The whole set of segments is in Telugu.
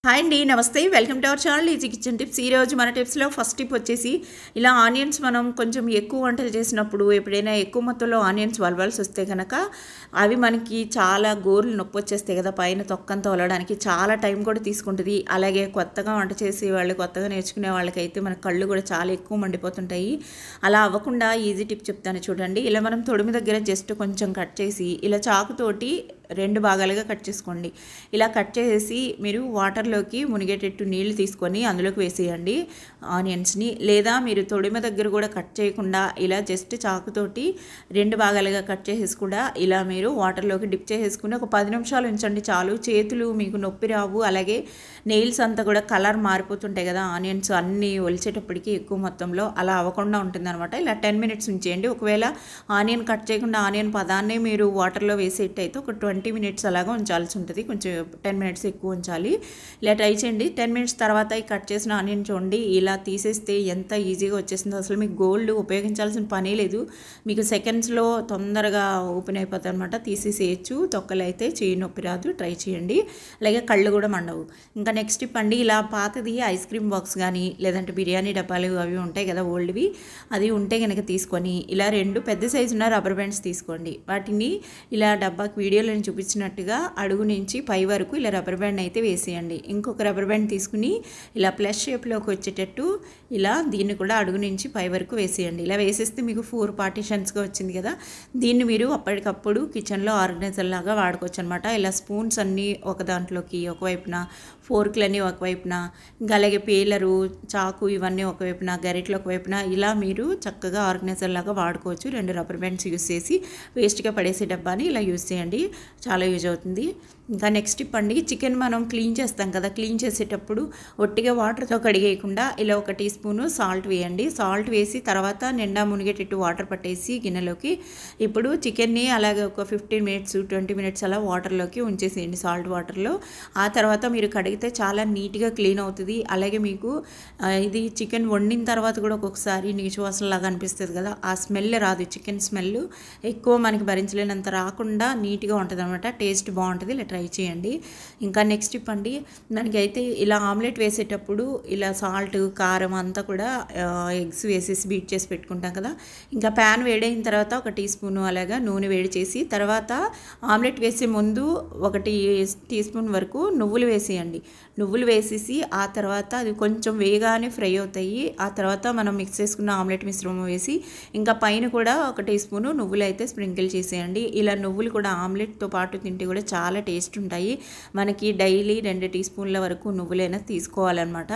హాయ్ అండి, నమస్తే. Welcome to our channel easy kitchen tips. ఈరోజు మన టిప్స్లో ఫస్ట్ టిప్ వచ్చేసి, ఇలా ఆనియన్స్ మనం కొంచెం ఎక్కువ వంటలు చేసినప్పుడు ఎప్పుడైనా ఎక్కువ మొత్తంలో ఆనియన్స్ వలవాల్సి వస్తే కనుక అవి మనకి చాలా గోర్లు నొప్పి వచ్చేస్తాయి కదా, పైన తొక్కంతా వలడానికి చాలా టైం కూడా తీసుకుంటుంది. అలాగే కొత్తగా వంట చేసే వాళ్ళు, కొత్తగా నేర్చుకునే వాళ్ళకైతే మన కళ్ళు కూడా చాలా ఎక్కువ మండిపోతుంటాయి. అలా అవ్వకుండా ఈజీ టిప్ చెప్తాను చూడండి. ఇలా మనం తొడిమి దగ్గర జస్ట్ కొంచెం కట్ చేసి ఇలా చాకుతోటి 2 భాగాలుగా కట్ చేసుకోండి. ఇలా కట్ చేసి మీరు వాటర్లోకి మునిగేటట్టు నీళ్లు తీసుకొని అందులోకి వేసేయండి ఆనియన్స్ని. లేదా మీరు తొడిమ దగ్గర కూడా కట్ చేయకుండా ఇలా జస్ట్ చాకుతోటి 2 భాగాలుగా కట్ చేసేసి కూడా ఇలా మీరు వాటర్లోకి డిప్ చేసేసుకుని ఒక 10 నిమిషాలు ఉంచండి చాలు. చేతులు మీకు నొప్పి రావు. అలాగే నెయిల్స్ అంతా కూడా కలర్ మారిపోతుంటాయి కదా, ఆనియన్స్ అన్నీ ఒలిచేటప్పటికి ఎక్కువ మొత్తంలో అలా అవ్వకుండా ఉంటుందన్నమాట. ఇలా 10 మినిట్స్ ఉంచేయండి. ఒకవేళ ఆనియన్ కట్ చేయకుండా ఆనియన్ పదాన్నే మీరు వాటర్లో వేసేటైతే ఒక 20 మినిట్స్ అలాగా ఉంచాల్సి ఉంటుంది. కొంచెం 10 మినిట్స్ ఎక్కువ ఉంచాలి. ఇలా ట్రై చేయండి. 10 మినిట్స్ తర్వాత ఈ కట్ చేసిన ఆనియన్ చూడండి, ఇలా తీసేస్తే ఎంత ఈజీగా వచ్చేసిందో. అసలు మీకు గోల్డ్ ఉపయోగించాల్సిన పనే లేదు. మీకు సెకండ్స్లో తొందరగా ఓపెన్ అయిపోతుంది అనమాట. తీసేసేయచ్చు. తొక్కలు అయితే చేయి నొప్పి రాదు. ట్రై చేయండి. అలాగే కళ్ళు కూడా మండవు. ఇంకా నెక్స్ట్ టిప్ అండి, ఇలా పాతది ఐస్ క్రీమ్ బాక్స్ కానీ లేదంటే బిర్యానీ డబ్బాలు అవి ఉంటాయి కదా ఓల్డ్వి, అది ఉంటే కనుక తీసుకొని ఇలా 2 పెద్ద సైజు ఉన్న రబ్బర్ బ్యాండ్స్ తీసుకోండి. వాటిని ఇలా డబ్బాకి వీడియోలో చూపించినట్టుగా అడుగు నుంచి పై వరకు ఇలా రబ్బర్ బ్యాండ్ అయితే వేసేయండి. ఇంకొక రబ్బర్ బ్యాండ్ తీసుకుని ఇలా ప్లస్ షేప్లోకి వచ్చేటట్టు ఇలా దీన్ని కూడా అడుగు నుంచి పై వరకు వేసేయండి. ఇలా వేసేస్తే మీకు 4 పార్టీషన్స్గా వచ్చింది కదా. దీన్ని మీరు అప్పటికప్పుడు కిచెన్లో ఆర్గనైజర్ లాగా వాడుకోవచ్చు అనమాట. ఇలా స్పూన్స్ అన్నీ ఒక దాంట్లోకి ఒకవైపున, ఫోర్క్లన్నీ ఒకవైపున, ఇంకా అలాగే పేలరు, చాకు ఇవన్నీ ఒకవైపున, గరిటలు ఒకవైపున, ఇలా మీరు చక్కగా ఆర్గనైజర్ లాగా వాడుకోవచ్చు. 2 రబ్బర్ బ్యాండ్స్ యూస్ చేసి వేస్ట్గా పడేసే డబ్బాని ఇలా యూస్ చేయండి. చాలా యూజ్ అవుతుంది. ఇంకా నెక్స్ట్ టిప్ అండి, చికెన్ మనం క్లీన్ చేస్తాం కదా, క్లీన్ చేసేటప్పుడు ఒట్టిగా వాటర్తో కడిగేయకుండా ఇలా 1 టీ స్పూను సాల్ట్ వేయండి. సాల్ట్ వేసి తర్వాత నిండా మునిగేటట్టు వాటర్ పట్టేసి గిన్నెలోకి ఇప్పుడు చికెన్ని అలాగే ఒక 15 మినిట్స్ 20 మినిట్స్ అలా వాటర్లోకి ఉంచేసేయండి, సాల్ట్ వాటర్లో. ఆ తర్వాత మీరు కడిగితే చాలా నీట్గా క్లీన్ అవుతుంది. అలాగే మీకు ఇది చికెన్ వండిన తర్వాత కూడా ఒక్కొక్కసారి నీచు వాసనలాగా అనిపిస్తుంది కదా, ఆ స్మెల్ రాదు. చికెన్ స్మెల్ ఎక్కువ మనకి భరించలేనంత రాకుండా నీట్గా ఉంటుంది అనమాట. టేస్ట్ బాగుంటుంది. ఇలా ట్రై చేయండి. ఇంకా నెక్స్ట్ టిప్ అండి, మనకైతే ఇలా ఆమ్లెట్ వేసేటప్పుడు ఇలా సాల్ట్, కారం అంతా కూడా ఎగ్స్ వేసేసి బీట్ చేసి పెట్టుకుంటాం కదా. ఇంకా ప్యాన్ వేడైన తర్వాత 1 టీ స్పూను అలాగా నూనె వేడి చేసి తర్వాత ఆమ్లెట్ వేసే ముందు 1 టీ స్పూన్ వరకు నువ్వులు వేసేయండి. నువ్వులు వేసేసి ఆ తర్వాత అది కొంచెం వేగానే ఫ్రై అవుతాయి. ఆ తర్వాత మనం మిక్స్ చేసుకున్న ఆమ్లెట్ మిశ్రమం వేసి ఇంకా పైన కూడా 1 టీ స్పూను నువ్వులు అయితే స్ప్రింకిల్ చేసేయండి. ఇలా నువ్వులు కూడా ఆమ్లెట్తో పాటు తింటే కూడా చాలా టేస్ట్ ఉంటాయి. మనకి డైలీ 2 టీ స్పూన్ల వరకు నువ్వులైనా తీసుకోవాలన్నమాట.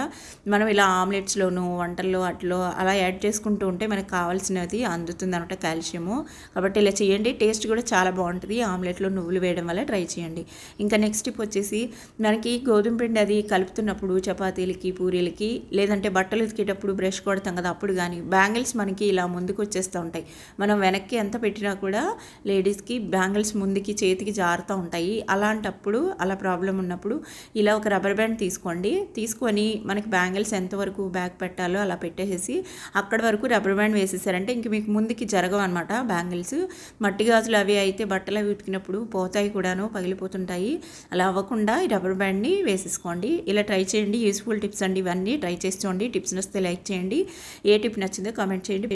మనం ఇలా ఆమ్లెట్స్లోను వంటల్లో అట్లో అలా యాడ్ చేసుకుంటూ ఉంటే మనకు కావాల్సినది అందుతుంది అనమాట, కాల్షియము. కాబట్టి ఇలా చేయండి. టేస్ట్ కూడా చాలా బాగుంటుంది ఆమ్లెట్లో నువ్వులు వేయడం వల్ల. ట్రై చేయండి. ఇంకా నెక్స్ట్ టిప్ వచ్చేసి, మనకి గోధుమ పిండి అది కలుపుతున్నప్పుడు చపాతీలకి, పూరీలకి, లేదంటే బట్టలు ఉతికేటప్పుడు బ్రష్ కొడతాం కదా, అప్పుడు కానీ బ్యాంగిల్స్ మనకి ఇలా ముందుకు వచ్చేస్తూ ఉంటాయి. మనం వెనక్కి ఎంత పెట్టినా కూడా లేడీస్కి బ్యాంగిల్స్ ముందుకి చేతికి జారుతూ ఉంటాయి. అలాంటప్పుడు అలా ప్రాబ్లం ఉన్నప్పుడు ఇలా ఒక రబ్బర్ బ్యాండ్ తీసుకోండి. తీసుకొని మనకి బ్యాంగిల్స్ ఎంతవరకు బ్యాక్ పెట్టాలో అలా పెట్టేసి అక్కడ వరకు రబ్బర్ బ్యాండ్ వేసేసారంటే ఇంక మీకు ముందుకి జరగవు అనమాట బ్యాంగిల్స్. మట్టి గాజులు అవి అయితే బట్టలు అవి ఉతికినప్పుడు పోతాయి కూడాను, పగిలిపోతుంటాయి. అలా అవ్వకుండా ఈ రబ్బర్ బ్యాండ్ని వేసేసుకోండి. ఇలా ట్రై చేయండి. యూస్ఫుల్ టిప్స్ అండి ఇవన్నీ. ట్రై చేసి చూడండి. టిప్స్ నచ్చితే లైక్ చేయండి. ఏ టిప్ నచ్చిందో కామెంట్ చేయండి.